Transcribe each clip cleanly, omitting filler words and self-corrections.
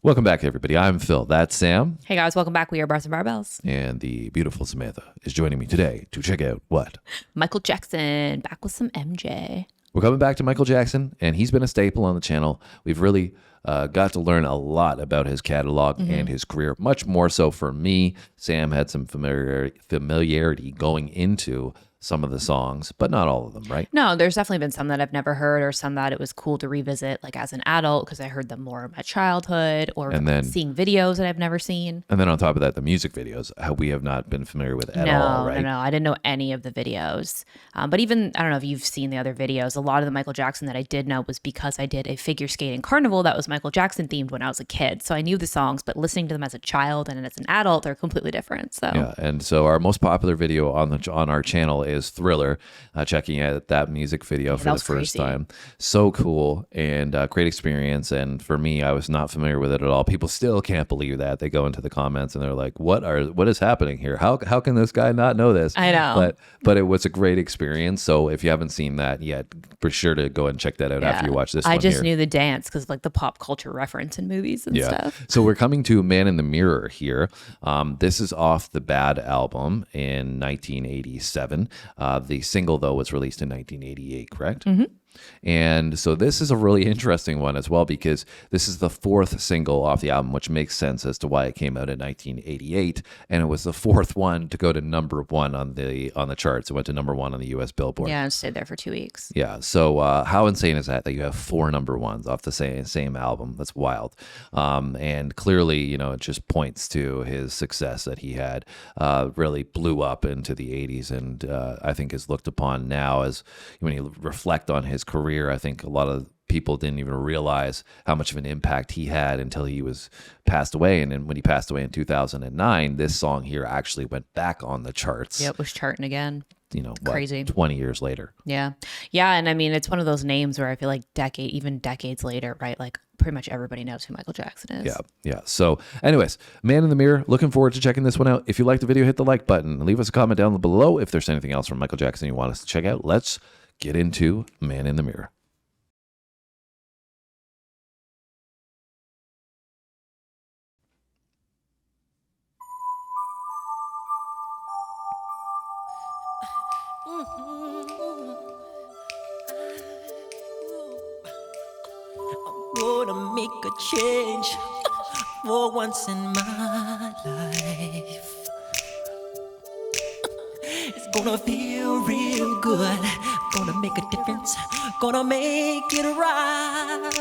Welcome back, everybody. I'm Phil. That's Sam. Hey guys, welcome back. We are Bars and Barbells. And the beautiful Samantha is joining me today to check out what? Michael Jackson, back with some MJ. We're coming back to Michael Jackson, and he's been a staple on the channel. We've really got to learn a lot about his catalog and his career, much more so for me. Sam had some familiarity going into some of the songs, but not all of them, right? No, there's definitely been some that I've never heard or some that it was cool to revisit like as an adult because I heard them more in my childhood or seeing videos that I've never seen. And then on top of that, the music videos, how we have not been familiar with at all, right? No, I didn't know any of the videos. But even, I don't know if you've seen the other videos, a lot of the Michael Jackson that I did know was because I did a figure skating carnival that was Michael Jackson themed when I was a kid. So I knew the songs, but listening to them as a child and as an adult, they're completely different. So yeah, and so our most popular video on our channel is Thriller, checking out that music video for the first time. So cool and great experience. And for me, I was not familiar with it at all. People still can't believe that. They go into the comments and they're like, what is happening here? How can this guy not know this? I know. But it was a great experience. So if you haven't seen that yet, be sure to go and check that out after you watch this one. I just knew the dance because like the pop culture reference in movies and stuff. So we're coming to Man in the Mirror here. This is off the Bad album in 1987. The single, though, was released in 1988, correct? Mm-hmm. And so this is a really interesting one as well because this is the fourth single off the album, which makes sense as to why it came out in 1988, and it was the fourth one to go to number one on the charts. It went to number one on the U.S. Billboard. Yeah, and stayed there for 2 weeks. Yeah, so how insane is that you have 4 number ones off the same album? That's wild. And clearly, it just points to his success that he had. Really blew up into the 80s, and I think is looked upon now as, when you reflect on his career, I think a lot of people didn't even realize how much of an impact he had until he was passed away. And then when he passed away in 2009, this song here actually went back on the charts. Yeah, it was charting again. Crazy. 20 years later. Yeah. And I mean, it's one of those names where I feel like decades later, right? Like pretty much everybody knows who Michael Jackson is. Yeah. So anyways, Man in the Mirror, looking forward to checking this one out. If you like the video, hit the like button. Leave us a comment down below if there's anything else from Michael Jackson you want us to check out. Let's get into Man in the Mirror. I'm gonna make a change for once in my life. It's gonna feel real good. Gonna make a difference. Gonna make it right.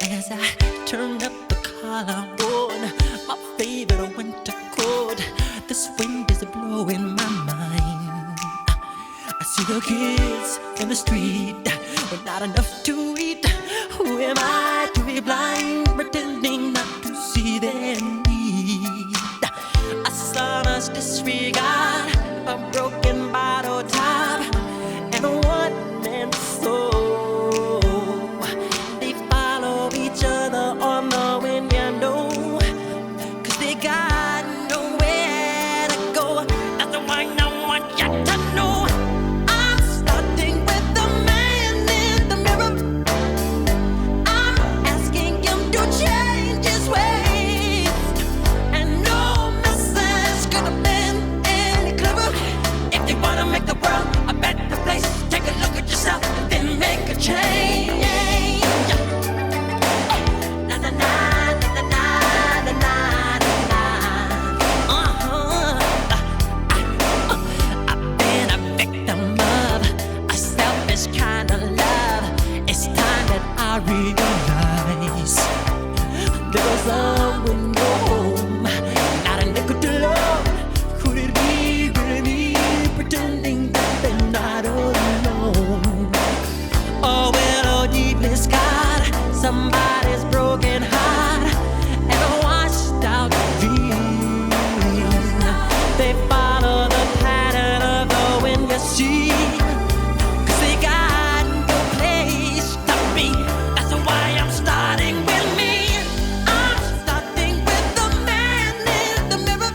As I turn up the collar on my favorite winter coat, this wind is blowing my mind. I see the kids in the street with not enough to eat. Who am I to be blind, pretending not to see their need? I saw us disregard a broken bottle top and a one-man soul. They follow each other on the window, 'cause they got nowhere to go. That's why I want you to know I'm starting with the man in the mirror. I'm asking him to change his ways, and no message could have been any clearer. If you wanna make the world a better place, take a look at yourself and then make a change. Na na na na na na na na. I've been a victim of a selfish kind of love. It's time that I realize there was someone no home, not a nickel to love. Could it be really me pretending that they're not alone? Oh, well, deeply scarred, somebody's broken heart and a washed out dream. They follow the pattern of the wind, you see, 'cause they got no place to be. That's why I'm starting with me. I'm starting with the man in the mirror.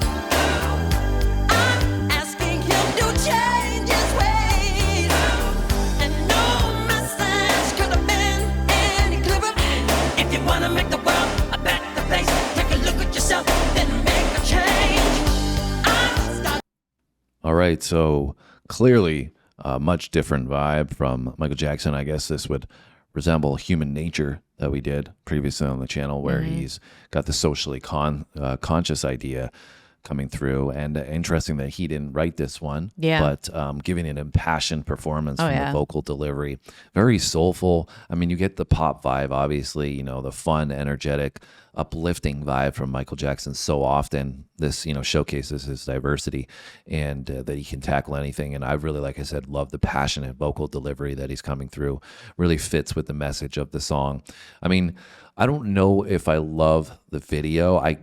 I'm asking him to change his ways, and no message could have been any clearer. right. So clearly a much different vibe from Michael Jackson. I guess this would resemble Human Nature that we did previously on the channel, where he's got the socially conscious idea coming through. And interesting that he didn't write this one, but giving an impassioned performance from the vocal delivery. Very soulful. I mean, you get the pop vibe, obviously, you know, the fun, energetic, uplifting vibe from Michael Jackson so often. This, you know, showcases his diversity and that he can tackle anything. And I really, like I said, love the passionate vocal delivery that he's coming through. Really fits with the message of the song. I mean, I don't know if I love the video. I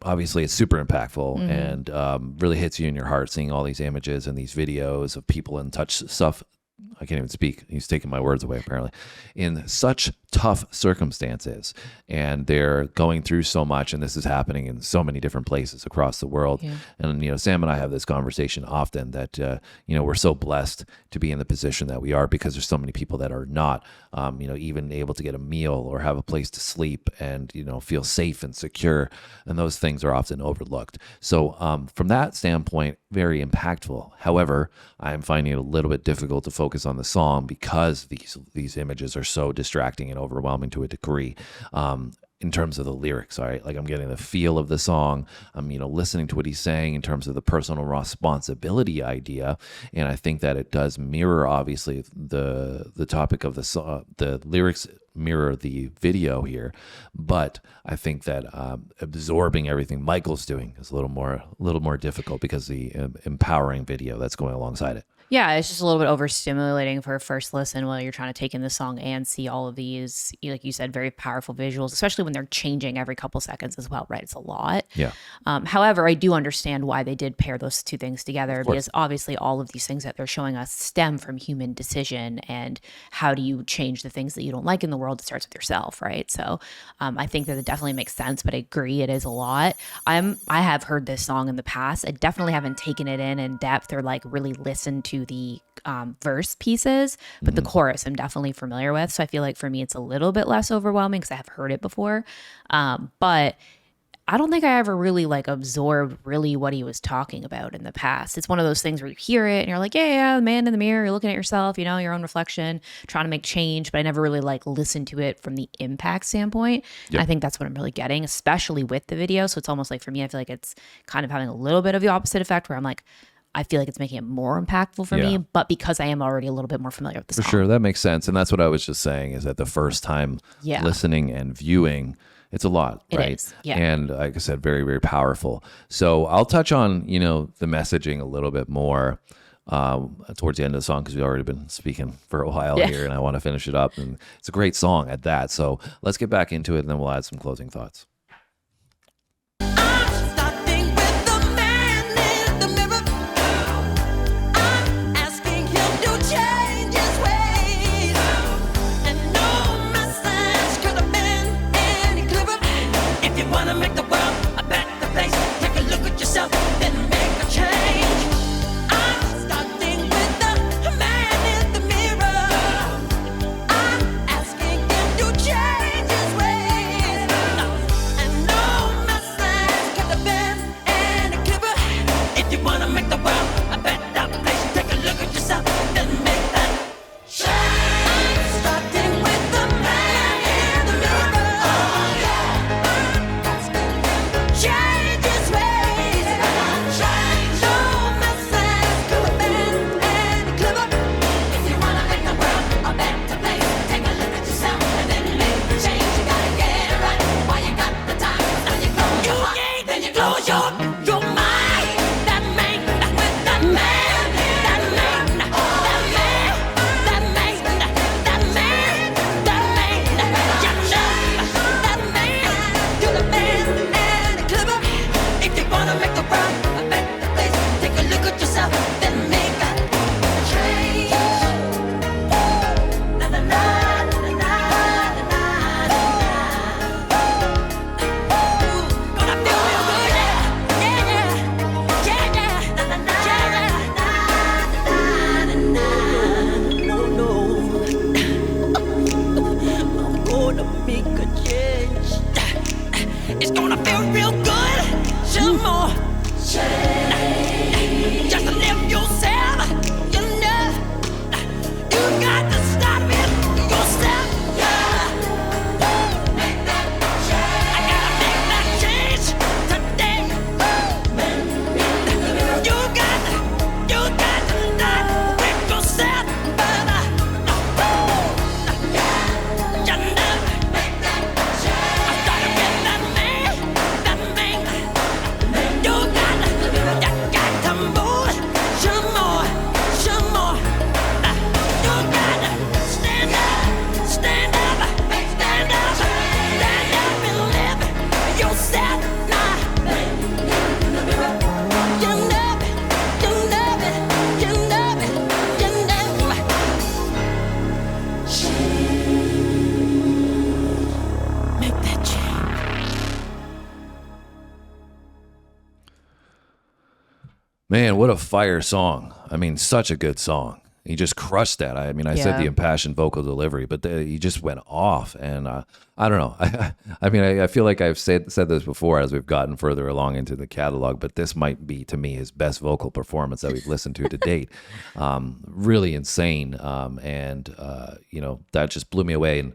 obviously it's super impactful and really hits you in your heart, seeing all these images and these videos of people in touch stuff. I can't even speak. He's taking my words away, apparently, in such tough circumstances. And they're going through so much. And this is happening in so many different places across the world. Yeah. And, you know, Sam and I have this conversation often that, you know, we're so blessed to be in the position that we are, because there's so many people that are not, you know, even able to get a meal or have a place to sleep and, you know, feel safe and secure. And those things are often overlooked. So from that standpoint, very impactful. However, I'm finding it a little bit difficult to focus on the song because these images are so distracting and overwhelming to a degree. In terms of the lyrics, all right, like I'm getting the feel of the song. I'm, you know, listening to what he's saying in terms of the personal responsibility idea, and I think that it does mirror, obviously, the topic of the song. The lyrics mirror the video here, but I think that absorbing everything Michael's doing is a little more difficult because the empowering video that's going alongside it. Yeah, it's just a little bit overstimulating for a first listen while you're trying to take in the song and see all of these, like you said, very powerful visuals, especially when they're changing every couple seconds as well, right? It's a lot. Yeah. However, I do understand why they did pair those two things together, because obviously all of these things that they're showing us stem from human decision, and how do you change the things that you don't like in the world? It starts with yourself, right? So I think that it definitely makes sense, but I agree it is a lot. I have heard this song in the past. I definitely haven't taken it in depth or like really listened to the verse pieces, but the chorus I'm definitely familiar with. So I feel like for me, it's a little bit less overwhelming because I have heard it before. But I don't think I ever really like absorbed really what he was talking about in the past. It's one of those things where you hear it and you're like, yeah, the man in the mirror, you're looking at yourself, you know, your own reflection, trying to make change. But I never really like listened to it from the impact standpoint. Yep. I think that's what I'm really getting, especially with the video. So it's almost like, for me, I feel like it's kind of having a little bit of the opposite effect, where I'm like, I feel like it's making it more impactful for me, but because I am already a little bit more familiar with the song. For sure, that makes sense. And that's what I was just saying, is that the first time listening and viewing, it's a lot, right? It is, yeah. And like I said, very, very powerful. So I'll touch on, you know, the messaging a little bit more towards the end of the song, because we've already been speaking for a while here, and I want to finish it up. And it's a great song at that. So let's get back into it, and then we'll add some closing thoughts. It's gonna feel real good. Some more. Just a little. Man, what a fire song. I mean, such a good song. He just crushed that. I mean, I said Yeah. the impassioned vocal delivery, but he just went off. And I don't know. I mean, I feel like I've said this before as we've gotten further along into the catalog, but this might be, to me, his best vocal performance that we've listened to date. Really insane. That just blew me away. And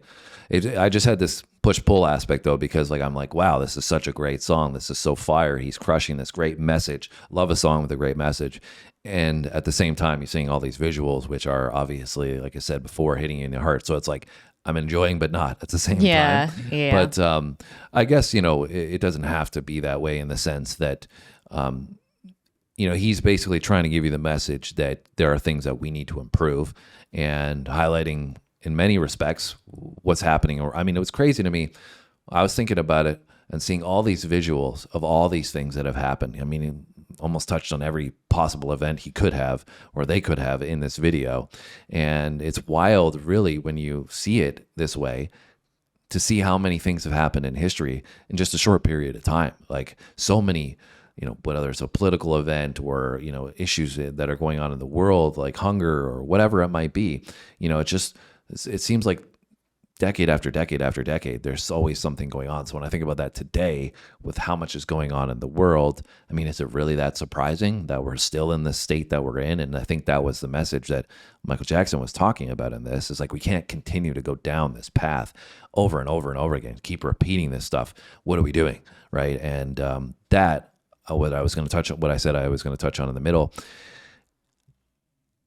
I just had this push-pull aspect, though, because I'm like, wow, this is such a great song. This is so fire. He's crushing this great message. Love a song with a great message. And at the same time, you're seeing all these visuals, which are obviously, like I said before, hitting you in the heart. So it's like I'm enjoying, but not at the same time. Yeah. But I guess, it doesn't have to be that way in the sense that, he's basically trying to give you the message that there are things that we need to improve and highlighting in many respects what's happening. Or, I mean, it was crazy to me. I was thinking about it and seeing all these visuals of all these things that have happened. I mean, he almost touched on every possible event he could have or they could have in this video. And it's wild, really, when you see it this way, to see how many things have happened in history in just a short period of time. Like so many, whether it's a political event or, issues that are going on in the world, like hunger or whatever it might be, it seems like decade after decade after decade, there's always something going on. So when I think about that today, with how much is going on in the world, I mean, is it really that surprising that we're still in the state that we're in? And I think that was the message that Michael Jackson was talking about in this, is like, we can't continue to go down this path over and over and over again, keep repeating this stuff. What are we doing? Right. And what I said I was going to touch on in the middle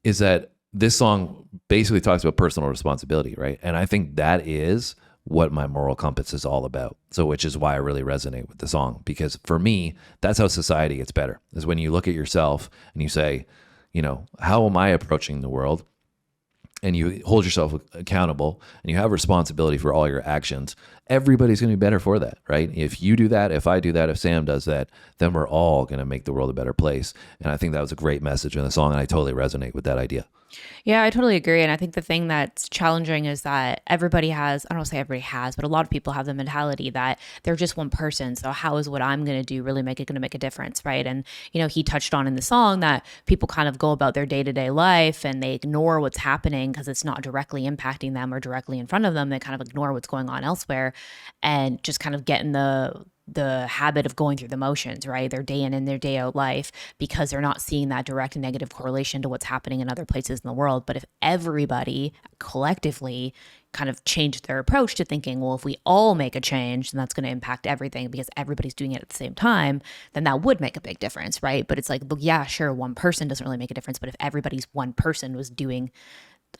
is that this song basically talks about personal responsibility, right? And I think that is what my moral compass is all about. So, which is why I really resonate with the song, because for me, that's how society gets better, is when you look at yourself and you say, how am I approaching the world? And you hold yourself accountable and you have responsibility for all your actions. Everybody's going to be better for that, right? If you do that, if I do that, if Sam does that, then we're all going to make the world a better place. And I think that was a great message in the song, and I totally resonate with that idea. Yeah, I totally agree. And I think the thing that's challenging is that everybody has, I don't say everybody has, but a lot of people have the mentality that they're just one person. So how is what I'm going to do really going to make a difference, right? And, he touched on in the song that people kind of go about their day-to-day life and they ignore what's happening because it's not directly impacting them or directly in front of them. They kind of ignore what's going on elsewhere and just kind of get in the habit of going through the motions, right? Their day in and their day out life, because they're not seeing that direct negative correlation to what's happening in other places in the world. But if everybody collectively kind of changed their approach to thinking, well, if we all make a change, then that's going to impact everything because everybody's doing it at the same time, then that would make a big difference, right? But it's like, well, yeah, sure, one person doesn't really make a difference. But if everybody's one person was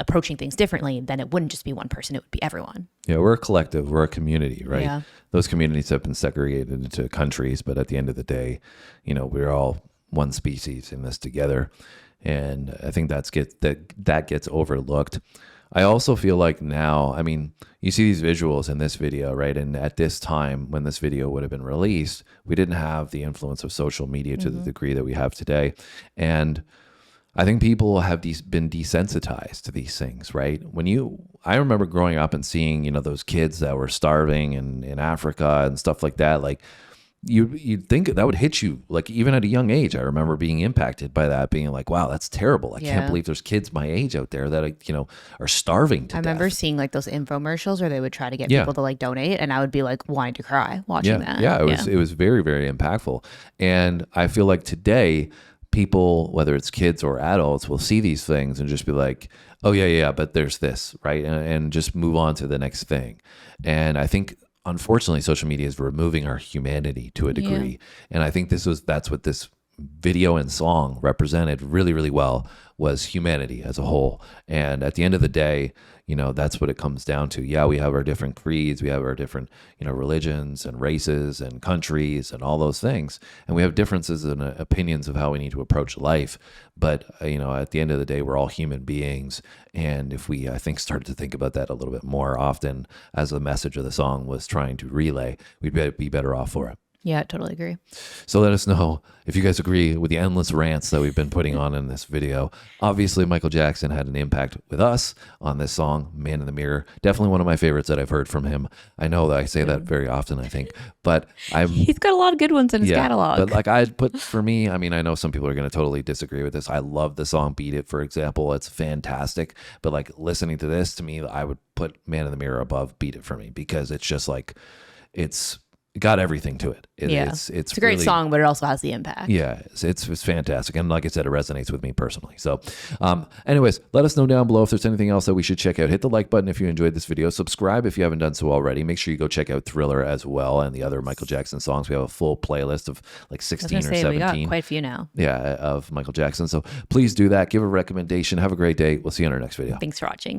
approaching things differently, then it wouldn't just be one person, it would be everyone. Yeah, we're a collective, we're a community, right? Yeah. Those communities have been segregated into countries, but at the end of the day, we're all one species in this together. And I think that gets overlooked. I also feel like now, I mean, you see these visuals in this video, right? And at this time, when this video would have been released, we didn't have the influence of social media to the degree that we have today. And I think people have been desensitized to these things, right? I remember growing up and seeing, those kids that were starving in Africa and stuff like that. Like you'd think that would hit you, like even at a young age. I remember being impacted by that, being like, wow, that's terrible. I can't believe there's kids my age out there that, are starving to death. I remember seeing like those infomercials where they would try to get people to like donate, and I would be like wanting to cry watching that. Yeah, it was very, very impactful. And I feel like today, people, whether it's kids or adults, will see these things and just be like, oh yeah, but there's this, right? And just move on to the next thing. And I think, unfortunately, social media is removing our humanity to a degree. And I think that's what this video and song represented really, really well, was humanity as a whole. And at the end of the day, that's what it comes down to. Yeah, we have our different creeds, we have our different, religions and races and countries and all those things. And we have differences in opinions of how we need to approach life. But, at the end of the day, we're all human beings. And if we, I think, started to think about that a little bit more often, as the message of the song was trying to relay, we'd be better off for it. Yeah, I totally agree. So let us know if you guys agree with the endless rants that we've been putting on in this video. Obviously, Michael Jackson had an impact with us on this song, Man in the Mirror. Definitely one of my favorites that I've heard from him. I know that I say that very often, I think, but He's got a lot of good ones in his catalog. But like I'd put, for me, I mean, I know some people are going to totally disagree with this. I love the song Beat It, for example. It's fantastic. But like listening to this, to me, I would put Man in the Mirror above Beat It for me, because it's just like, it's got everything to it. It's a great really, song, but it also has the impact. Yeah, it's fantastic. And like I said, it resonates with me personally. So anyways, let us know down below if there's anything else that we should check out. Hit the like button if you enjoyed this video. Subscribe if you haven't done so already. Make sure you go check out Thriller as well and the other Michael Jackson songs. We have a full playlist of like 16 or 17. We got quite a few now. Yeah, of Michael Jackson. So please do that. Give a recommendation. Have a great day. We'll see you on our next video. Thanks for watching.